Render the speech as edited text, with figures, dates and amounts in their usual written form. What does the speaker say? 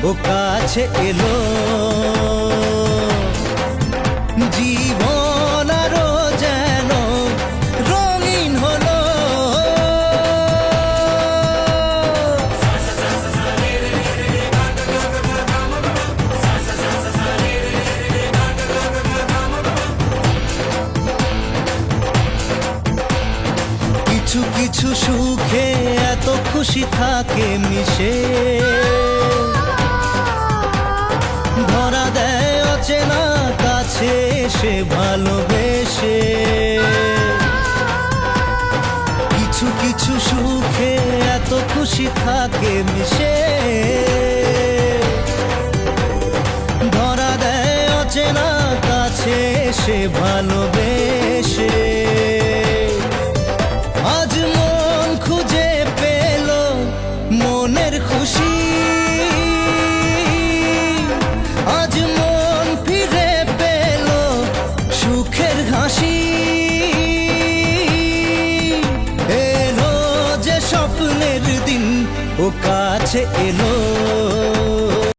ও কাছে এলো, জীবন আরো যেন রঙিন হলো। কিছু কিছু সুখে এত খুশি থাকে মিশে, ধরা দেয় অচেনা কাছে সে ভালোবেসে। কিছু কিছু সুখে এত খুশি থাকে মিশে, ধরা দেয় অচেনা কাছে সে ভালোবেসে। আজ মন খুঁজে পেল মনের খুশি, আজ মন ফিরে পেল সুখের হাসি। এলো যে স্বপ্নের দিন, ও কাছে এলো।